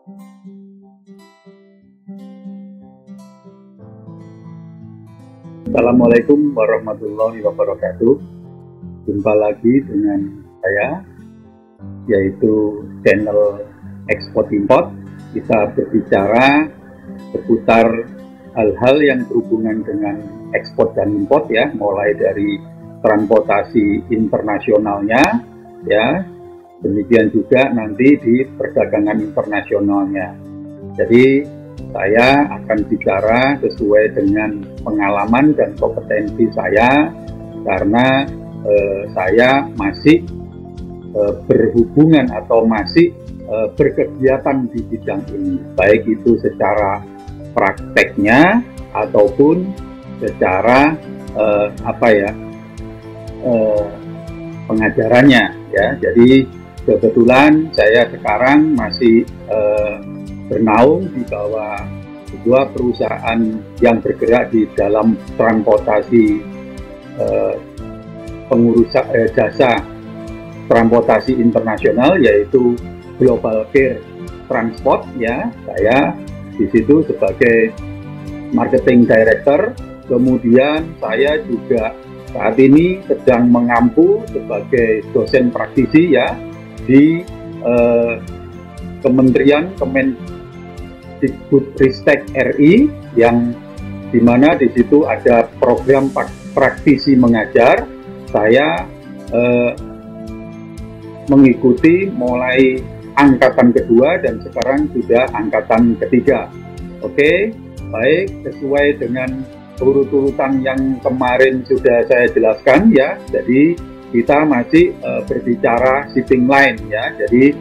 Assalamualaikum warahmatullahi wabarakatuh. Jumpa lagi dengan saya, yaitu channel Ekspor Import. Kita berbicara seputar hal-hal yang berhubungan dengan ekspor dan import ya, mulai dari transportasi internasionalnya ya, demikian juga nanti di perdagangan internasionalnya. Jadi saya akan bicara sesuai dengan pengalaman dan kompetensi saya, karena saya masih berhubungan atau masih berkegiatan di bidang ini, baik itu secara prakteknya ataupun secara pengajarannya ya. Jadi kebetulan saya sekarang masih bernaung di bawah sebuah perusahaan yang bergerak di dalam transportasi jasa transportasi internasional, yaitu Global Care Transport ya. Saya di situ sebagai marketing director. Kemudian saya juga saat ini sedang mengampu sebagai dosen praktisi ya di Kementerian Kemendikbudristek RI, yang dimana di situ ada program praktisi mengajar. Saya mengikuti mulai angkatan kedua dan sekarang sudah angkatan ketiga. Oke, baik, sesuai dengan urut-urutan yang kemarin sudah saya jelaskan ya. Jadi kita masih berbicara shipping line ya. Jadi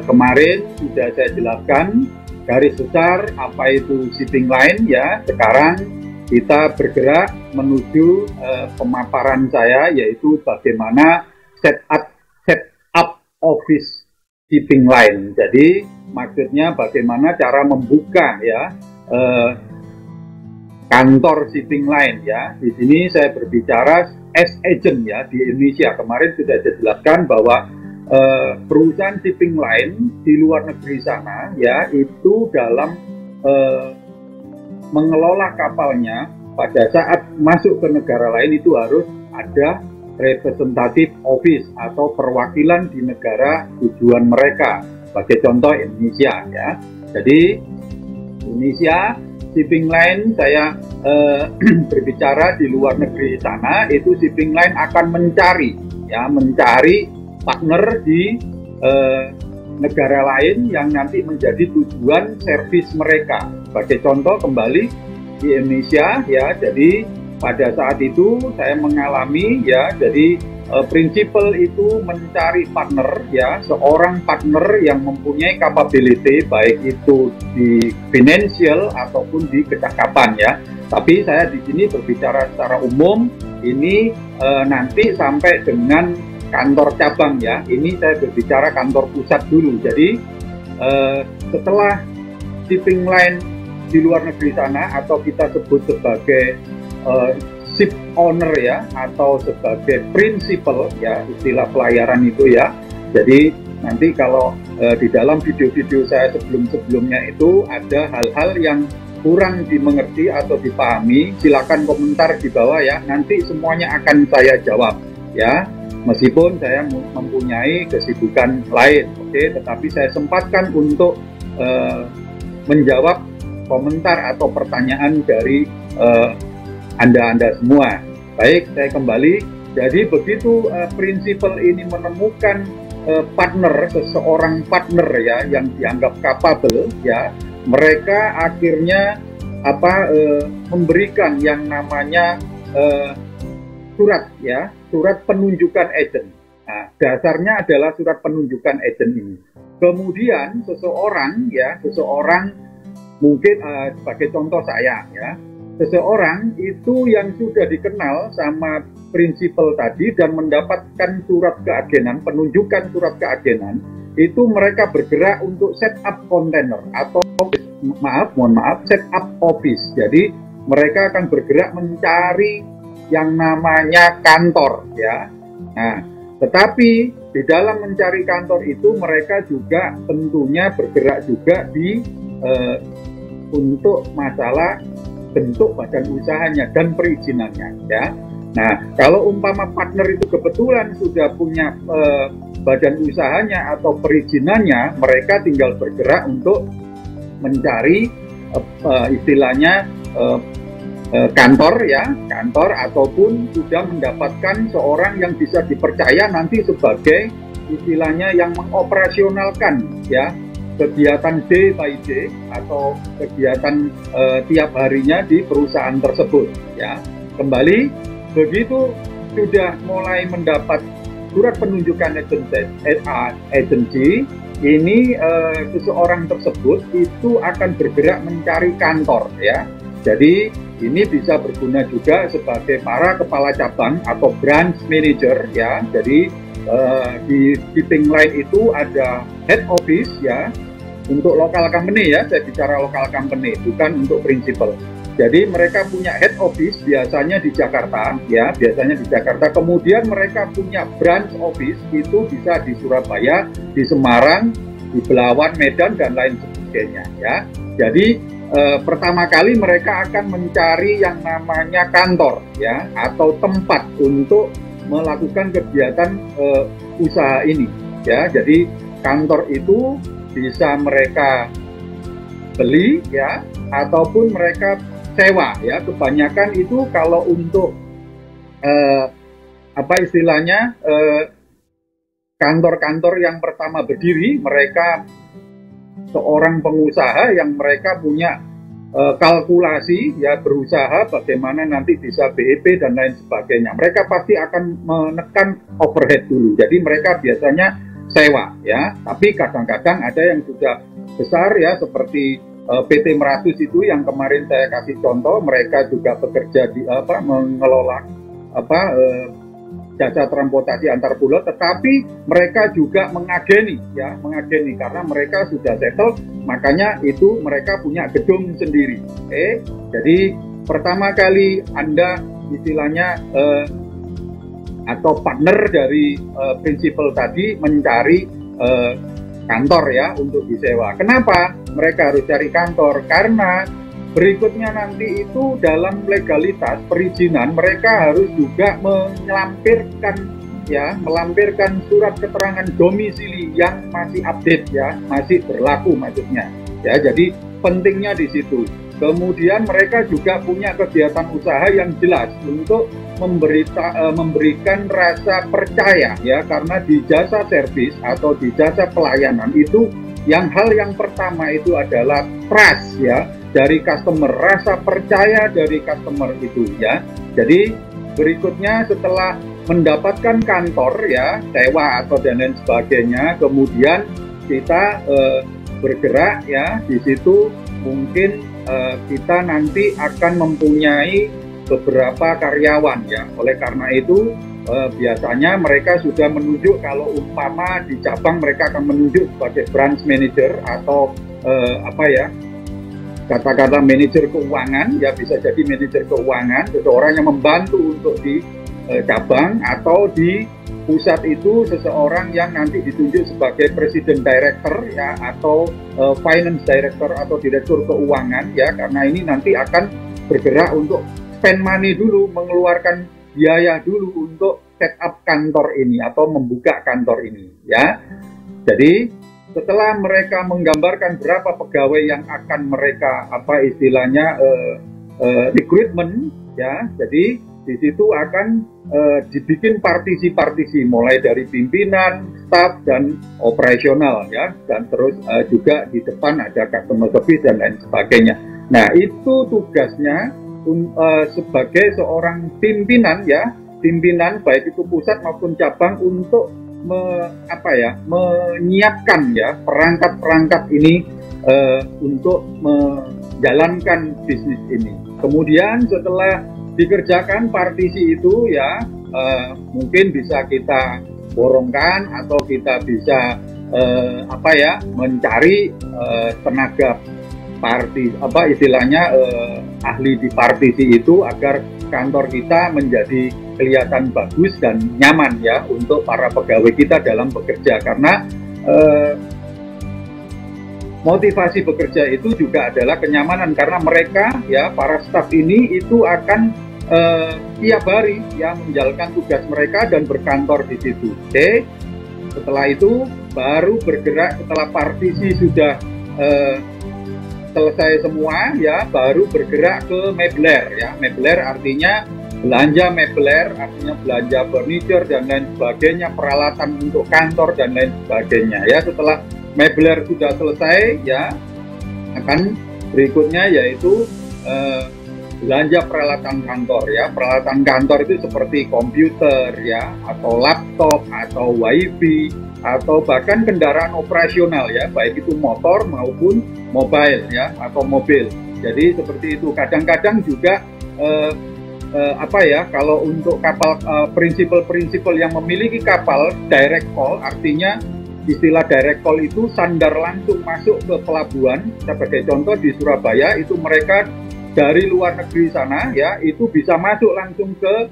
kemarin sudah saya jelaskan garis besar apa itu shipping line ya. Sekarang kita bergerak menuju pemaparan saya, yaitu bagaimana setup office shipping line. Jadi maksudnya bagaimana cara membuka ya kantor shipping line ya. Di sini saya berbicara as agent ya di Indonesia. Kemarin sudah saya jelaskan bahwa perusahaan shipping line di luar negeri sana ya, itu dalam mengelola kapalnya pada saat masuk ke negara lain itu harus ada representatif office atau perwakilan di negara tujuan mereka. Sebagai contoh Indonesia ya. Jadi Indonesia shipping line saya berbicara di luar negeri sana, itu shipping line akan mencari partner di negara lain yang nanti menjadi tujuan servis mereka. Sebagai contoh kembali di Indonesia ya. Jadi pada saat itu saya mengalami ya, jadi prinsipal itu mencari partner ya, seorang partner yang mempunyai capability baik itu di financial ataupun di kecakapan ya. Tapi saya di sini berbicara secara umum, ini nanti sampai dengan kantor cabang ya. Ini saya berbicara kantor pusat dulu. Jadi setelah shipping line di luar negeri sana, atau kita sebut sebagai ship owner ya, atau sebagai principal ya, istilah pelayaran itu ya. Jadi nanti kalau di dalam video-video saya sebelum-sebelumnya itu ada hal-hal yang kurang dimengerti atau dipahami, silakan komentar di bawah ya. Nanti semuanya akan saya jawab ya. Meskipun saya mempunyai kesibukan lain, oke, tetapi saya sempatkan untuk menjawab komentar atau pertanyaan dari Anda semua. Baik, saya kembali. Jadi begitu prinsipal ini menemukan seseorang partner ya yang dianggap capable ya, mereka akhirnya memberikan yang namanya surat penunjukan agent. Nah, dasarnya adalah surat penunjukan agent ini. Kemudian seseorang mungkin sebagai contoh saya ya, seseorang itu yang sudah dikenal sama prinsipal tadi dan mendapatkan surat keagenan, penunjukan surat keagenan, itu mereka bergerak untuk setup kontainer atau setup office. Jadi mereka akan bergerak mencari yang namanya kantor ya. Nah, Tetapi di dalam mencari kantor itu mereka juga tentunya bergerak juga di untuk masalah bentuk badan usahanya dan perizinannya, ya. Nah, kalau umpama partner itu kebetulan sudah punya badan usahanya atau perizinannya, mereka tinggal bergerak untuk mencari istilahnya kantor, ya, kantor, ataupun sudah mendapatkan seorang yang bisa dipercaya nanti sebagai istilahnya yang mengoperasionalkan, ya, kegiatan day by day atau kegiatan tiap harinya di perusahaan tersebut, ya. Kembali, begitu sudah mulai mendapat surat penunjukan agensi, ini seseorang tersebut itu akan bergerak mencari kantor, ya. Jadi ini bisa berguna juga sebagai para kepala cabang atau branch manager, ya. Jadi di shipping line itu ada head office, ya, untuk local company, ya, saya bicara local company, bukan untuk principal. Jadi mereka punya head office biasanya di Jakarta, ya, biasanya di Jakarta. Kemudian mereka punya branch office itu bisa di Surabaya, di Semarang, di Belawan, Medan, dan lain sebagainya, ya. Jadi pertama kali mereka akan mencari yang namanya kantor, ya, atau tempat untuk melakukan kegiatan usaha ini, ya. Jadi kantor itu bisa mereka beli, ya, ataupun mereka sewa, ya. Kebanyakan itu kalau untuk apa istilahnya kantor-kantor yang pertama berdiri, mereka seorang pengusaha yang mereka punya kalkulasi, ya, berusaha bagaimana nanti bisa BEP dan lain sebagainya. Mereka pasti akan menekan overhead dulu. Jadi mereka biasanya sewa, ya. Tapi kadang-kadang ada yang sudah besar, ya, seperti PT Meratus itu yang kemarin saya kasih contoh. Mereka juga bekerja di mengelola jasa transportasi antar pulau, tetapi mereka juga mengageni, ya, mengageni karena mereka sudah settle, makanya itu mereka punya gedung sendiri. Jadi pertama kali Anda istilahnya atau partner dari prinsipal tadi mencari kantor, ya, untuk disewa. Kenapa mereka harus cari kantor? Karena berikutnya nanti itu dalam legalitas perizinan mereka harus juga melampirkan surat keterangan domisili yang masih update, ya, masih berlaku maksudnya, ya. Jadi pentingnya di situ. Kemudian mereka juga punya kegiatan usaha yang jelas untuk memberikan rasa percaya, ya, karena di jasa servis atau di jasa pelayanan itu hal yang pertama itu adalah trust, ya, dari customer, rasa percaya dari customer itu, ya. Jadi berikutnya setelah mendapatkan kantor, ya, sewa atau dan lain sebagainya, kemudian kita bergerak, ya, di situ mungkin kita nanti akan mempunyai beberapa karyawan, ya. Oleh karena itu biasanya mereka sudah menunjuk, kalau umpama di cabang mereka akan menunjuk sebagai branch manager atau kata-kata manajer keuangan, ya, bisa jadi manajer keuangan, seseorang yang membantu untuk di cabang, atau di pusat itu seseorang yang nanti ditunjuk sebagai president director, ya, atau finance director atau direktur keuangan, ya, karena ini nanti akan bergerak untuk spend money dulu, mengeluarkan biaya dulu untuk set up kantor ini atau membuka kantor ini, ya. Jadi setelah mereka menggambarkan berapa pegawai yang akan mereka istilahnya recruitment, ya, jadi di situ akan dibikin partisi-partisi mulai dari pimpinan, staf, dan operasional, ya, dan terus juga di depan ada customer service dan lain sebagainya. Nah, itu tugasnya sebagai seorang pimpinan, ya, pimpinan baik itu pusat maupun cabang untuk menyiapkan, ya, perangkat-perangkat ini untuk menjalankan bisnis ini. Kemudian setelah dikerjakan partisi itu, ya, mungkin bisa kita borongkan atau kita bisa mencari tenaga istilahnya ahli di partisi itu agar kantor kita menjadi kelihatan bagus dan nyaman ya untuk para pegawai kita dalam bekerja, karena motivasi bekerja itu juga adalah kenyamanan, karena mereka ya para staf ini itu akan tiap hari ya menjalankan tugas mereka dan berkantor di situ. Oke. Setelah itu baru bergerak, setelah partisi sudah selesai semua ya, baru bergerak ke mebler ya. Mebler artinya belanja mebler, artinya belanja furniture dan lain sebagainya, peralatan untuk kantor dan lain sebagainya ya. Setelah mebler sudah selesai ya, akan berikutnya yaitu belanja peralatan kantor ya. Peralatan kantor itu seperti komputer ya, atau laptop, atau wifi, atau bahkan kendaraan operasional ya, baik itu motor maupun mobile ya, atau mobil. Jadi seperti itu. Kadang-kadang juga kalau untuk kapal, prinsipal yang memiliki kapal direct call, artinya istilah direct call itu sandar langsung masuk ke pelabuhan. Sebagai contoh di Surabaya itu mereka dari luar negeri sana ya, itu bisa masuk langsung ke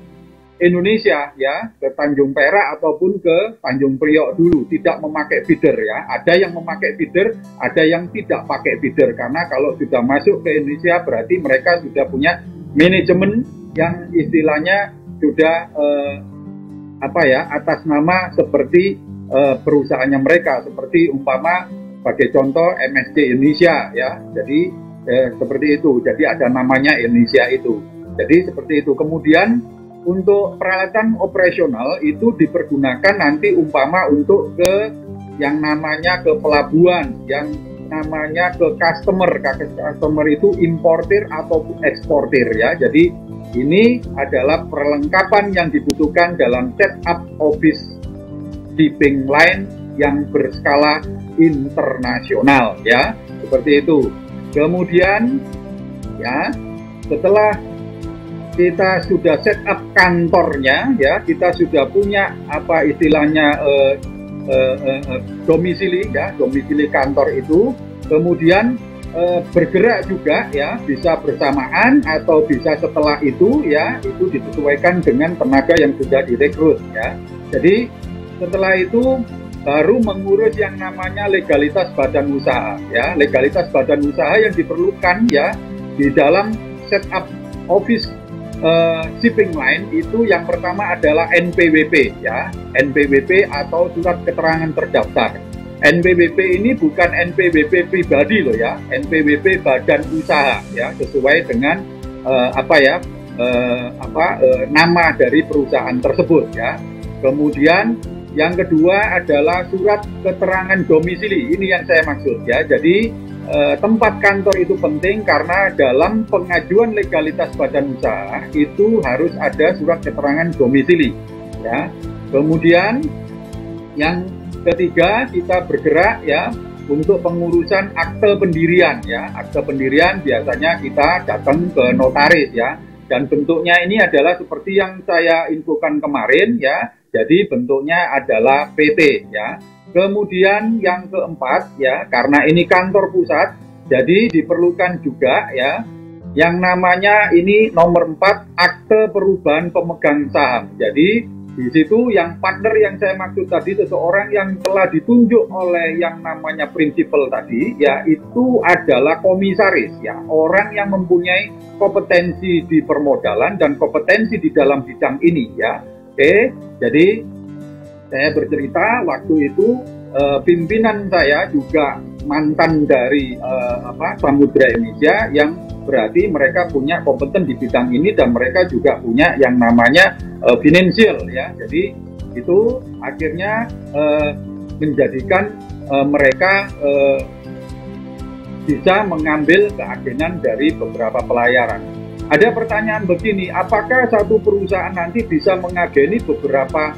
Indonesia ya, ke Tanjung Perak ataupun ke Tanjung Priok dulu, tidak memakai feeder ya. Ada yang memakai feeder, ada yang tidak pakai feeder, karena kalau sudah masuk ke Indonesia berarti mereka sudah punya manajemen yang istilahnya sudah atas nama seperti perusahaannya mereka, seperti umpama sebagai contoh MSC Indonesia ya. Jadi seperti itu, jadi ada namanya Indonesia itu. Jadi seperti itu. Kemudian untuk peralatan operasional itu dipergunakan nanti umpama untuk ke yang namanya ke pelabuhan, yang namanya ke customer. Customer itu importir atau eksportir ya. Jadi ini adalah perlengkapan yang dibutuhkan dalam setup office shipping line yang berskala internasional ya. Seperti itu. Kemudian ya, setelah kita sudah set up kantornya ya, kita sudah punya apa istilahnya domisili ya, domisili kantor itu, kemudian bergerak juga ya, bisa bersamaan atau bisa setelah itu ya, itu disesuaikan dengan tenaga yang sudah direkrut ya. Jadi setelah itu baru mengurus yang namanya legalitas badan usaha ya. Legalitas badan usaha yang diperlukan ya di dalam setup office shipping line itu yang pertama adalah NPWP ya. NPWP atau surat keterangan terdaftar. NPWP ini bukan NPWP pribadi loh ya, NPWP badan usaha ya, sesuai dengan nama dari perusahaan tersebut ya. Kemudian yang kedua adalah surat keterangan domisili. Ini yang saya maksud ya. Jadi tempat kantor itu penting karena dalam pengajuan legalitas badan usaha itu harus ada surat keterangan domisili ya. Kemudian yang ketiga kita bergerak ya untuk pengurusan akte pendirian ya. Akte pendirian biasanya kita datang ke notaris ya. Dan bentuknya ini adalah seperti yang saya infokan kemarin ya. Jadi bentuknya adalah PT ya. Kemudian yang keempat ya, karena ini kantor pusat, jadi diperlukan juga ya yang namanya ini nomor 4 akte perubahan pemegang saham. Jadi di situ yang partner yang saya maksud tadi, seseorang yang telah ditunjuk oleh yang namanya prinsipal tadi ya, itu adalah komisaris ya, orang yang mempunyai kompetensi di permodalan dan kompetensi di dalam bidang ini ya. Oke, jadi saya bercerita waktu itu pimpinan saya juga mantan dari Samudra Indonesia, yang berarti mereka punya kompeten di bidang ini dan mereka juga punya yang namanya financial ya. Jadi itu akhirnya menjadikan mereka bisa mengambil keagenan dari beberapa pelayaran. Ada pertanyaan begini, apakah satu perusahaan nanti bisa mengageni beberapa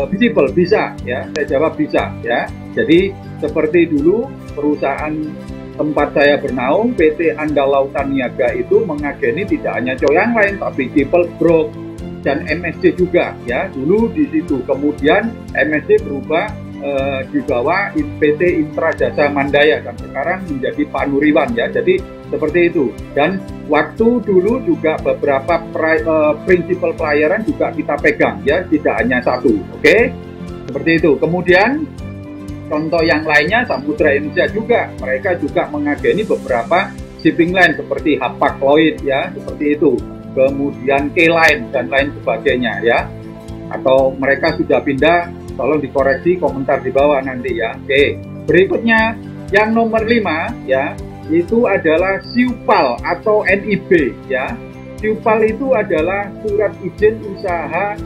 prinsipal? Bisa ya, saya jawab bisa ya. Jadi seperti dulu perusahaan tempat saya bernaung, PT Andal Lautan Niaga itu mengageni tidak hanya Choyang Line tapi People Group dan MSC juga ya, dulu di situ. Kemudian MSC berubah di bawah PT Intra Jasa Mandaya dan sekarang menjadi Pak Nuriwan ya. Jadi seperti itu. Dan waktu dulu juga beberapa prinsipal pelayaran juga kita pegang ya, tidak hanya satu. Oke, seperti itu. Kemudian contoh yang lainnya, Samudra Indonesia juga, mereka juga mengageni beberapa shipping line seperti Hapag-Lloyd ya, seperti itu. Kemudian K-Line dan lain sebagainya ya. Atau mereka sudah pindah, tolong dikoreksi komentar di bawah nanti ya. Oke, berikutnya yang nomor 5 ya, itu adalah SIUPAL atau NIB ya. SIUPAL itu adalah surat izin usaha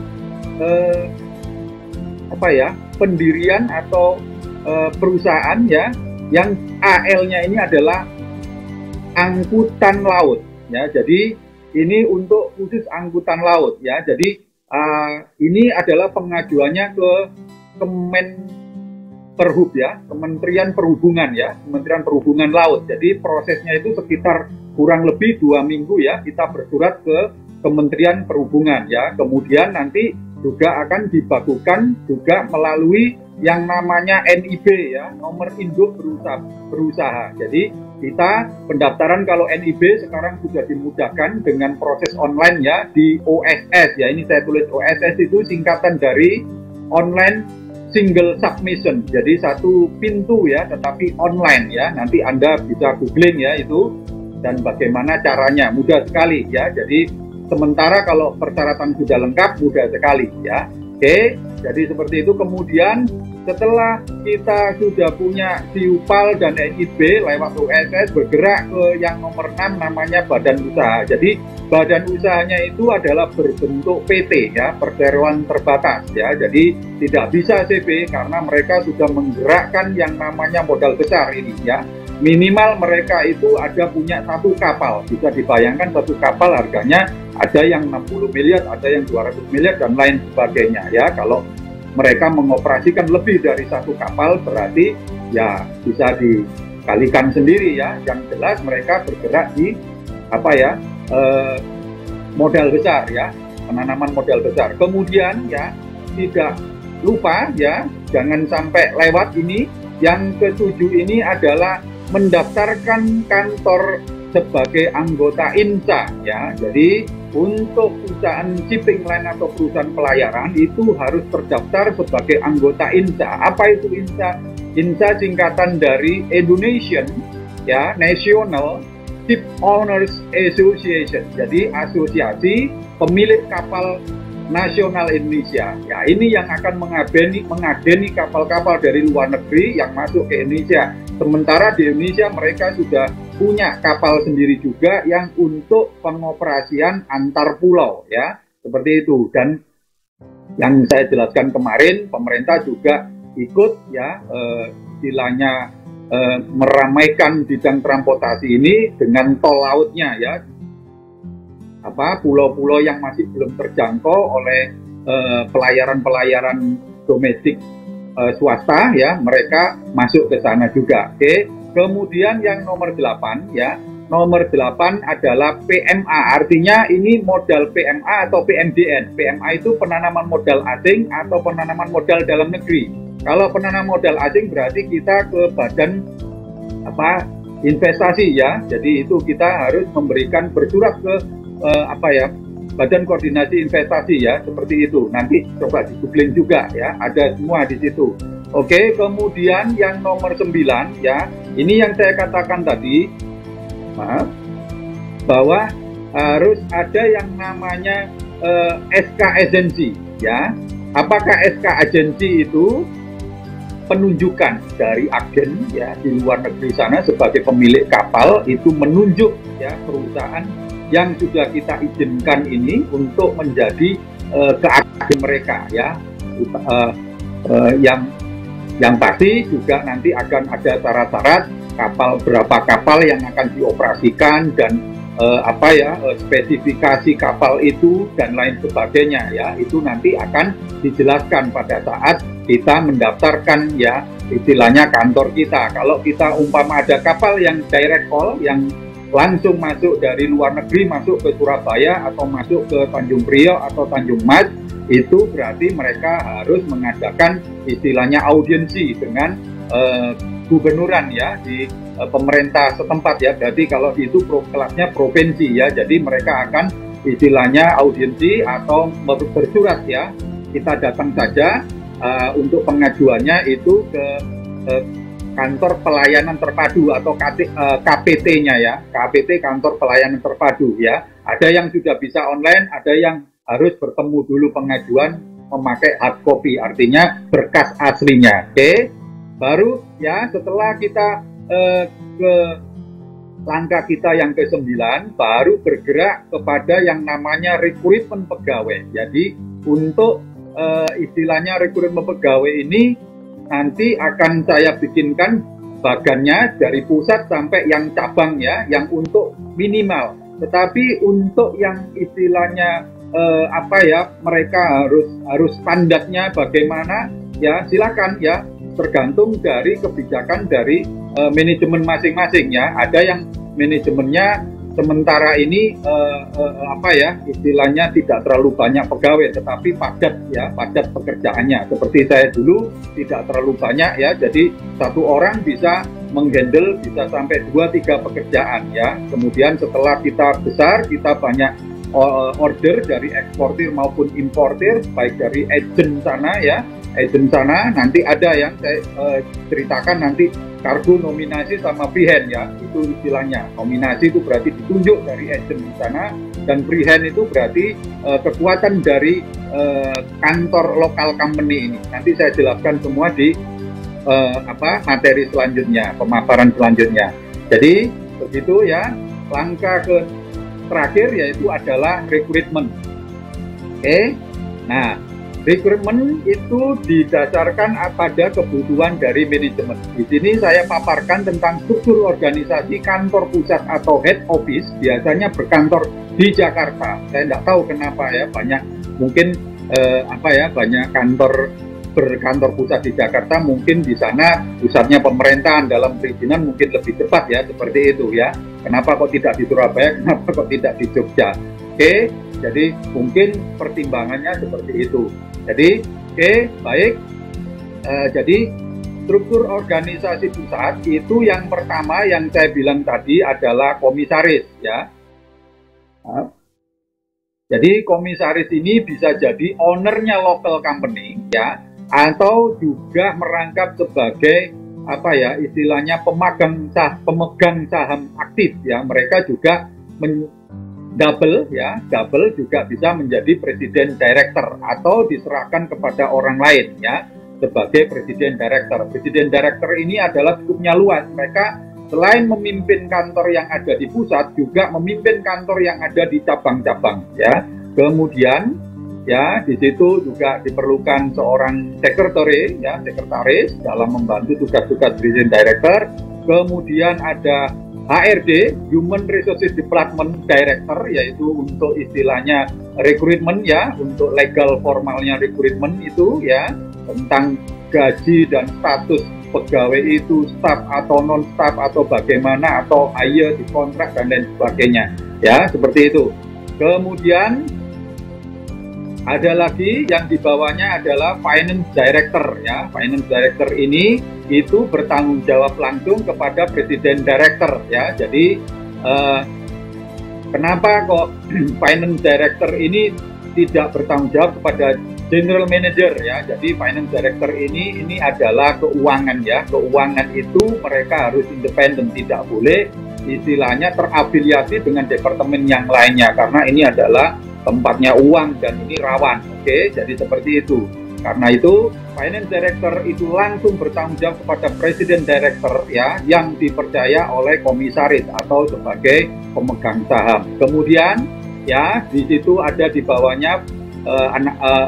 pendirian atau perusahaan ya, yang AL-nya ini adalah angkutan laut ya. Jadi ini untuk khusus angkutan laut ya. Jadi ini adalah pengajuannya ke Kemenperhub ya, Kementerian Perhubungan ya, Kementerian Perhubungan Laut. Jadi prosesnya itu sekitar kurang lebih 2 minggu ya, kita bersurat ke Kementerian Perhubungan ya. Kemudian nanti juga akan dibakukan juga melalui yang namanya NIB ya, nomor induk berusaha. Jadi kita pendaftaran kalau NIB sekarang sudah dimudahkan dengan proses online ya, di OSS ya. Ini saya tulis OSS itu singkatan dari online single submission. Jadi satu pintu ya, tetapi online ya. Nanti Anda bisa googling ya itu, dan bagaimana caranya, mudah sekali ya. Jadi sementara kalau persyaratan sudah lengkap, mudah sekali ya. Oke, jadi seperti itu. Kemudian setelah kita sudah punya SIUPAL dan NIB lewat OSS, bergerak ke yang nomor 6 namanya badan usaha. Jadi badan usahanya itu adalah berbentuk PT ya, perseroan terbatas ya. Jadi tidak bisa CB karena mereka sudah menggerakkan yang namanya modal besar ini ya. Minimal mereka itu ada punya satu kapal. Bisa dibayangkan satu kapal harganya ada yang 60 miliar, ada yang 200 miliar dan lain sebagainya ya. Kalau mereka mengoperasikan lebih dari satu kapal berarti ya bisa dikalikan sendiri ya. Yang jelas mereka bergerak di modal besar ya, penanaman modal besar. Kemudian ya tidak lupa ya, jangan sampai lewat ini. Yang ketujuh ini adalah mendaftarkan kantor sebagai anggota INSA ya. Jadi untuk perusahaan shipping line atau perusahaan pelayaran itu harus terdaftar sebagai anggota INSA. Apa itu INSA? INSA singkatan dari Indonesian ya, National Ship Owners Association. Jadi asosiasi pemilik kapal nasional Indonesia. Ya, ini yang akan mengadeni kapal-kapal dari luar negeri yang masuk ke Indonesia. Sementara di Indonesia mereka sudah punya kapal sendiri juga yang untuk pengoperasian antar pulau ya, seperti itu. Dan yang saya jelaskan kemarin, pemerintah juga ikut ya, istilahnya meramaikan bidang transportasi ini dengan tol lautnya ya. Pulau-pulau yang masih belum terjangkau oleh pelayaran-pelayaran domestik swasta ya, mereka masuk ke sana juga. Oke. Kemudian yang nomor 8 ya, nomor 8 adalah PMA, artinya ini modal PMA atau PMDN. PMA itu penanaman modal asing atau penanaman modal dalam negeri. Kalau penanaman modal asing berarti kita ke badan investasi ya. Jadi itu kita harus memberikan bersurat ke Badan Koordinasi Investasi ya, seperti itu. Nanti coba di googling juga ya, ada semua di situ. Oke, kemudian yang nomor 9 ya, ini yang saya katakan tadi, bahwa harus ada yang namanya SK agency ya. Apakah SK agency itu? Penunjukan dari agen ya di luar negeri sana sebagai pemilik kapal, itu menunjuk ya perusahaan yang sudah kita izinkan ini untuk menjadi ke agen mereka ya. Yang pasti juga nanti akan ada syarat-syarat kapal, berapa kapal yang akan dioperasikan dan spesifikasi kapal itu dan lain sebagainya ya. Itu nanti akan dijelaskan pada saat kita mendaftarkan ya, istilahnya kantor kita. Kalau kita umpama ada kapal yang direct call yang langsung masuk dari luar negeri, masuk ke Surabaya atau masuk ke Tanjung Priok atau Tanjung Mas, itu berarti mereka harus mengadakan istilahnya audiensi dengan gubernuran ya, di pemerintah setempat ya. Berarti kalau itu kelasnya provinsi ya, jadi mereka akan istilahnya audiensi atau bersurat ya. Kita datang saja untuk pengajuannya itu ke kantor pelayanan terpadu atau KPT-nya ya, KPT kantor pelayanan terpadu ya. Ada yang sudah bisa online, ada yang harus bertemu dulu pengajuan memakai hard copy, artinya berkas aslinya. Oke, baru ya setelah kita ke langkah kita yang ke-9, baru bergerak kepada yang namanya rekrutmen pegawai. Jadi untuk istilahnya rekrutmen pegawai ini nanti akan saya bikinkan bagannya dari pusat sampai yang cabang ya, yang untuk minimal. Tetapi untuk yang istilahnya mereka harus standarnya bagaimana ya, silakan ya, tergantung dari kebijakan dari manajemen masing-masing ya. Ada yang manajemennya sementara ini istilahnya tidak terlalu banyak pegawai, tetapi padat ya, padat pekerjaannya. Seperti saya dulu tidak terlalu banyak ya, jadi satu orang bisa menghandle bisa sampai 2-3 pekerjaan ya. Kemudian setelah kita besar, kita banyak order dari eksportir maupun importir, baik dari agent sana ya, agent sana nanti ada yang saya ceritakan nanti kargo nominasi sama freehand ya, itu istilahnya. Nominasi itu berarti ditunjuk dari agent di sana, dan freehand itu berarti kekuatan dari kantor lokal company ini. Nanti saya jelaskan semua di materi selanjutnya, pemaparan selanjutnya. Jadi begitu ya, langkah terakhir yaitu adalah rekrutmen. Oke, nah rekrutmen itu didasarkan pada kebutuhan dari manajemen. Di sini saya paparkan tentang struktur organisasi kantor pusat atau head office, biasanya berkantor di Jakarta. Saya tidak tahu kenapa ya, banyak mungkin banyak berkantor pusat di Jakarta, mungkin di sana pusatnya pemerintahan, dalam perizinan mungkin lebih cepat ya, seperti itu ya. Kenapa kok tidak di Surabaya, kenapa kok tidak di Jogja? Oke, jadi mungkin pertimbangannya seperti itu. Jadi baik. Jadi struktur organisasi pusat itu yang pertama yang saya bilang tadi adalah komisaris ya. Jadi komisaris ini bisa jadi ownernya local company ya, atau juga merangkap sebagai istilahnya pemegang saham aktif ya. Mereka juga double juga bisa menjadi presiden director atau diserahkan kepada orang lain ya sebagai presiden director. Presiden director ini adalah cukupnya luas. Mereka selain memimpin kantor yang ada di pusat, juga memimpin kantor yang ada di cabang-cabang ya. Kemudian ya di situ juga diperlukan seorang sekretaris dalam membantu tugas-tugas presiden director. Kemudian ada HRD, Human Resources Development Director, yaitu untuk istilahnya rekrutmen ya, untuk legal formalnya rekrutmen itu ya, tentang gaji dan status pegawai itu staff atau non staff atau bagaimana, atau hire di kontrak dan lain sebagainya ya, seperti itu. Kemudian ada lagi yang di bawahnya adalah Finance Director ya. Finance Director ini itu bertanggung jawab langsung kepada Presiden Director ya. Jadi kenapa kok Finance Director ini tidak bertanggung jawab kepada General Manager ya. Jadi Finance Director ini adalah keuangan ya. Keuangan itu mereka harus independen, tidak boleh istilahnya terafiliasi dengan departemen yang lainnya, karena ini adalah tempatnya uang dan ini rawan. Oke, jadi seperti itu. Karena itu Finance Director itu langsung bertanggung jawab kepada Presiden Director ya, yang dipercaya oleh komisaris atau sebagai pemegang saham. Kemudian ya di situ ada di bawahnya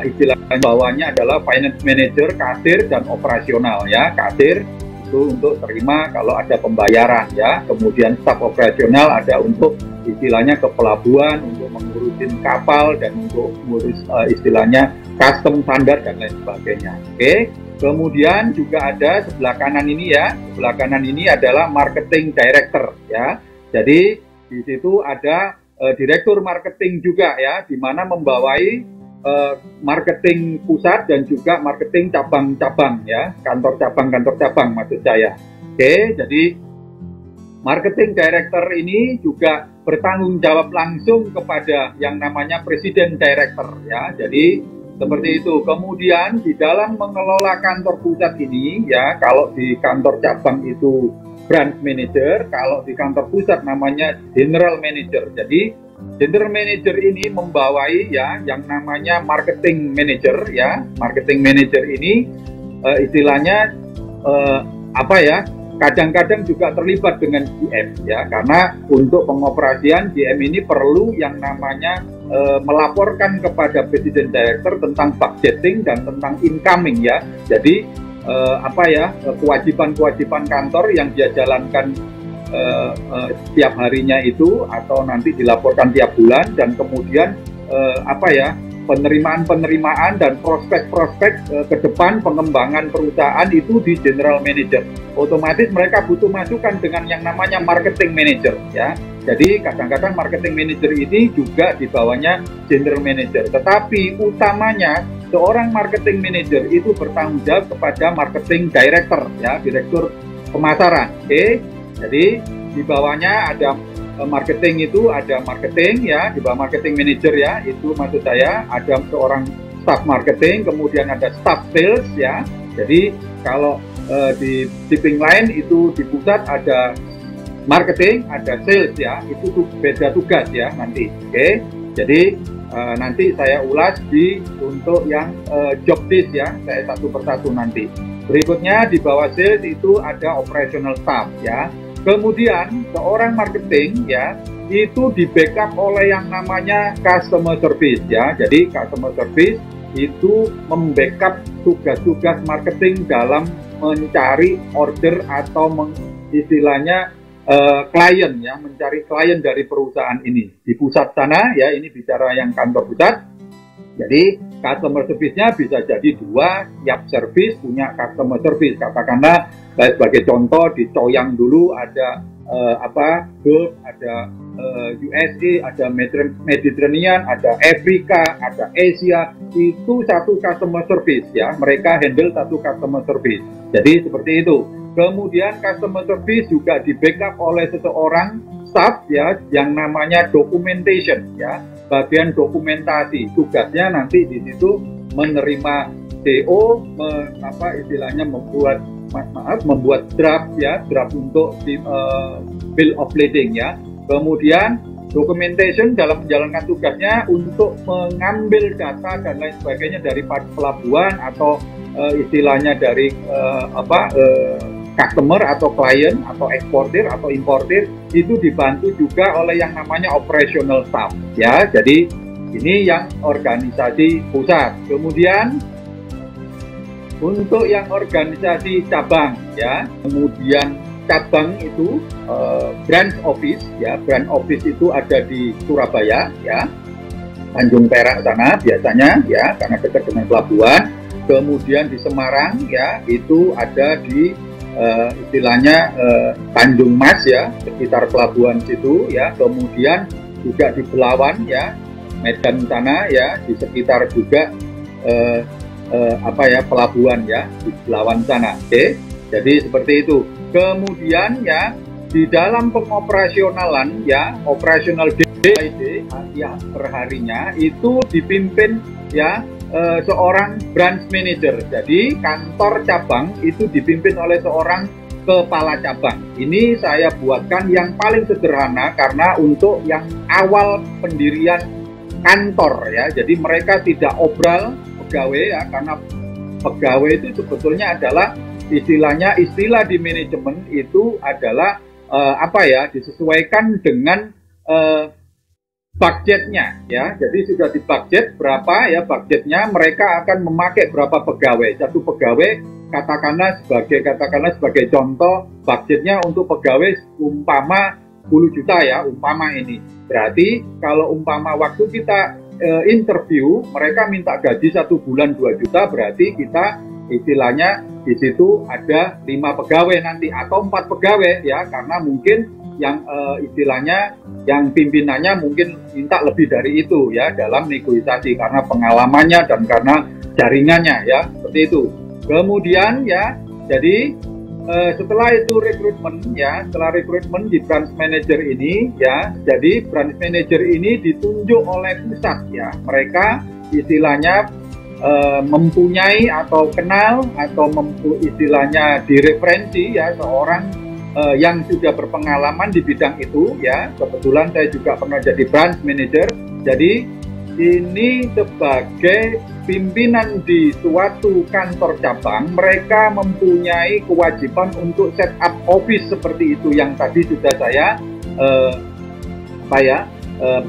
istilah bawahnya adalah Finance Manager, kasir dan operasional ya. Kasir itu untuk terima kalau ada pembayaran ya. Kemudian staf operasional ada untuk istilahnya ke pelabuhan, untuk mengurusin kapal dan untuk mengurus istilahnya custom standar dan lain sebagainya. Oke. Kemudian juga ada sebelah kanan ini ya. Sebelah kanan ini adalah marketing director ya. Jadi di situ ada direktur marketing juga ya, di mana membawai marketing pusat dan juga marketing cabang-cabang ya, kantor cabang maksud saya. Oke, jadi marketing director ini juga bertanggung jawab langsung kepada yang namanya presiden director ya. Jadi seperti itu. Kemudian di dalam mengelola kantor pusat ini ya, kalau di kantor cabang itu branch manager, kalau di kantor pusat namanya general manager. Jadi general manager ini membawai ya yang namanya marketing manager ya. Marketing manager ini istilahnya apa ya? Kadang-kadang juga terlibat dengan GM ya, karena untuk pengoperasian GM ini perlu yang namanya melaporkan kepada presiden director tentang budgeting dan tentang incoming ya. Jadi apa ya, kewajiban-kewajiban kantor yang dia jalankan setiap harinya itu atau nanti dilaporkan tiap bulan, dan kemudian apa ya, penerimaan dan prospek-prospek ke depan pengembangan perusahaan itu di general manager. Otomatis mereka butuh masukan dengan yang namanya marketing manager ya. Jadi kadang-kadang marketing manager ini juga di bawahnya general manager. Tetapi utamanya seorang marketing manager itu bertanggung jawab kepada marketing director ya, direktur pemasaran. Oke. Jadi di bawahnya ada marketing, itu ada marketing ya, di bawah marketing manager ya, itu maksud saya ada seorang staff marketing, kemudian ada staff sales ya. Jadi kalau di shipping line itu di pusat ada marketing, ada sales ya, itu tuh beda tugas ya nanti. Oke. Jadi nanti saya ulas untuk yang job desk ya, saya satu persatu nanti. Berikutnya di bawah sales itu ada operational staff ya. Kemudian seorang marketing ya itu di backup oleh yang namanya customer service ya. Jadi customer service itu membackup tugas-tugas marketing dalam mencari order atau istilahnya klien ya, mencari klien dari perusahaan ini di pusat sana ya. Ini bicara yang kantor pusat. Jadi customer service-nya bisa jadi dua, Yap Service punya customer service. Katakanlah sebagai contoh di Coyang dulu ada Gulf, ada USA, ada Mediterranean, ada Afrika, ada Asia. Itu satu customer service ya. Mereka handle satu customer service. Jadi seperti itu. Kemudian customer service juga di backup oleh seseorang staff ya yang namanya documentation ya. Bagian dokumentasi, tugasnya nanti di situ menerima CO, istilahnya membuat draft ya, draft untuk bill of lading ya. Kemudian documentation dalam menjalankan tugasnya untuk mengambil data dan lain sebagainya dari pelabuhan atau istilahnya dari customer atau klien atau eksportir atau importir, itu dibantu juga oleh yang namanya operational staff ya. Jadi ini yang organisasi pusat. Kemudian untuk yang organisasi cabang ya, kemudian cabang itu branch office ya. Branch office itu ada di Surabaya ya, Tanjung Perak sana biasanya ya, karena dekat dengan pelabuhan. Kemudian di Semarang ya, itu ada di istilahnya Tanjung Mas ya, sekitar pelabuhan situ ya. Kemudian juga di Belawan ya, Medan sana ya, di sekitar juga pelabuhan ya, di Belawan sana. Oke. Jadi seperti itu. Kemudian ya di dalam pengoperasionalan ya, operasional day ya perharinya itu dipimpin ya seorang branch manager. Jadi kantor cabang itu dipimpin oleh seorang kepala cabang. Ini saya buatkan yang paling sederhana karena untuk yang awal pendirian kantor ya. Jadi mereka tidak obral pegawai ya, karena pegawai itu sebetulnya adalah istilah di manajemen itu adalah disesuaikan dengan budgetnya ya. Jadi sudah dibudget berapa ya budgetnya, mereka akan memakai berapa pegawai. Satu pegawai katakanlah sebagai contoh, budgetnya untuk pegawai umpama 10 juta ya, umpama ini. Berarti kalau umpama waktu kita interview mereka minta gaji 1 bulan 2 juta, berarti kita istilahnya di situ ada 5 pegawai nanti atau 4 pegawai ya, karena mungkin yang istilahnya yang pimpinannya mungkin minta lebih dari itu ya dalam negosiasi karena pengalamannya dan karena jaringannya ya, seperti itu. Kemudian ya, jadi setelah itu rekrutmen ya, setelah rekrutmen di branch manager ini ya, jadi branch manager ini ditunjuk oleh pusat ya. Mereka istilahnya mempunyai atau kenal atau istilahnya direferensi ya seorang yang sudah berpengalaman di bidang itu ya. Kebetulan saya juga pernah jadi branch manager. Jadi ini sebagai pimpinan di suatu kantor cabang, mereka mempunyai kewajiban untuk set up office seperti itu yang tadi sudah saya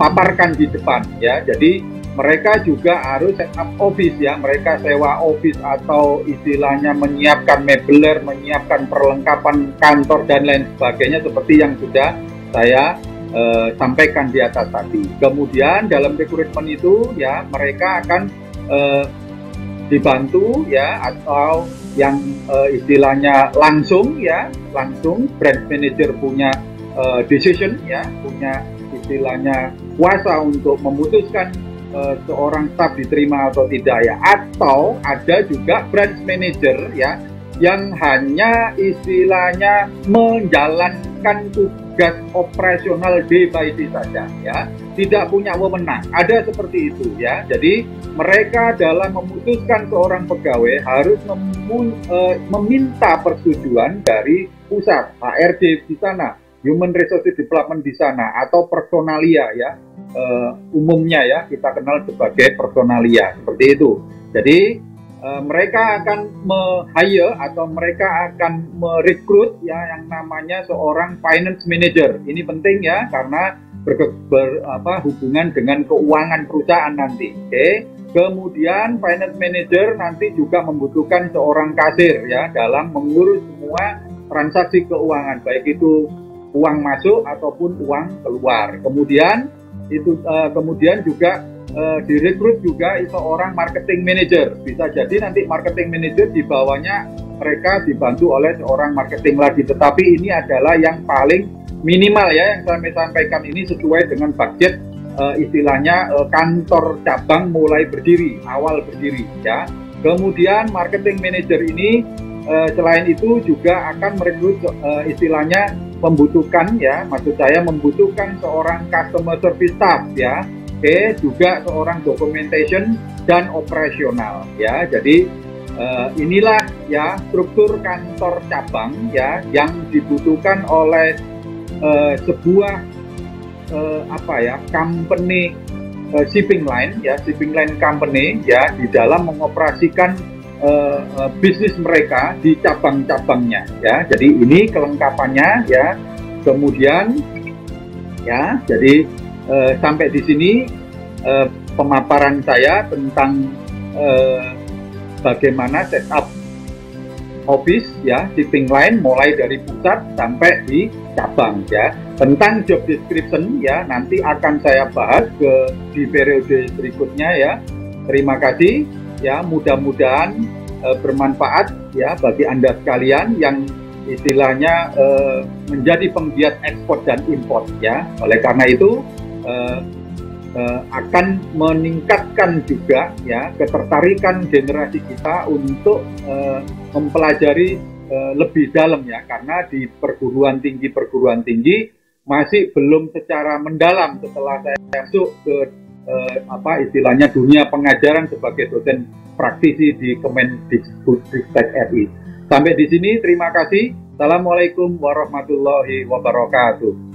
paparkan di depan ya. Jadi mereka juga harus set up office ya, mereka sewa office atau istilahnya menyiapkan mebeler, menyiapkan perlengkapan kantor dan lain sebagainya seperti yang sudah saya sampaikan di atas tadi. Kemudian dalam rekrutmen itu ya mereka akan dibantu ya, atau yang istilahnya langsung branch manager punya decision ya, punya istilahnya kuasa untuk memutuskan seorang staf diterima atau tidak ya. Atau ada juga branch manager ya yang hanya istilahnya menjalankan tugas operasional day by day saja ya, tidak punya wewenang. Ada seperti itu ya. Jadi mereka dalam memutuskan seorang pegawai harus meminta persetujuan dari pusat, HRD di sana, Human Resources Development di sana, atau personalia ya, umumnya ya kita kenal sebagai personalia seperti itu. Jadi mereka akan hire atau mereka akan merekrut ya yang namanya seorang finance manager. Ini penting ya karena hubungan dengan keuangan perusahaan nanti. Oke. Kemudian finance manager nanti juga membutuhkan seorang kasir ya dalam mengurus semua transaksi keuangan, baik itu uang masuk ataupun uang keluar. Kemudian juga direkrut juga seorang marketing manager. Bisa jadi nanti marketing manager di bawahnya mereka dibantu oleh seorang marketing lagi. Tetapi ini adalah yang paling minimal ya yang saya sampaikan ini sesuai dengan budget istilahnya kantor cabang mulai berdiri, awal berdiri ya. Kemudian marketing manager ini selain itu juga akan merekrut istilahnya membutuhkan ya, maksud saya membutuhkan seorang customer service staff ya. Oke, juga seorang documentation dan operasional ya. Jadi inilah ya struktur kantor cabang ya yang dibutuhkan oleh sebuah company shipping line ya, shipping line company ya di dalam mengoperasikan bisnis mereka di cabang-cabangnya ya. Jadi ini kelengkapannya ya. Kemudian ya, jadi sampai di sini pemaparan saya tentang bagaimana setup office ya, shipping line mulai dari pusat sampai di cabang ya. Tentang job description ya nanti akan saya bahas di periode berikutnya ya. Terima kasih ya, mudah-mudahan bermanfaat ya bagi Anda sekalian yang istilahnya menjadi penggiat ekspor dan impor ya. Oleh karena itu akan meningkatkan juga ya ketertarikan generasi kita untuk mempelajari lebih dalam ya, karena di perguruan tinggi masih belum secara mendalam. Setelah saya masuk ke istilahnya dunia pengajaran sebagai dosen praktisi di Kemendikbudristek RI. Sampai di sini, terima kasih. Assalamualaikum warahmatullahi wabarakatuh.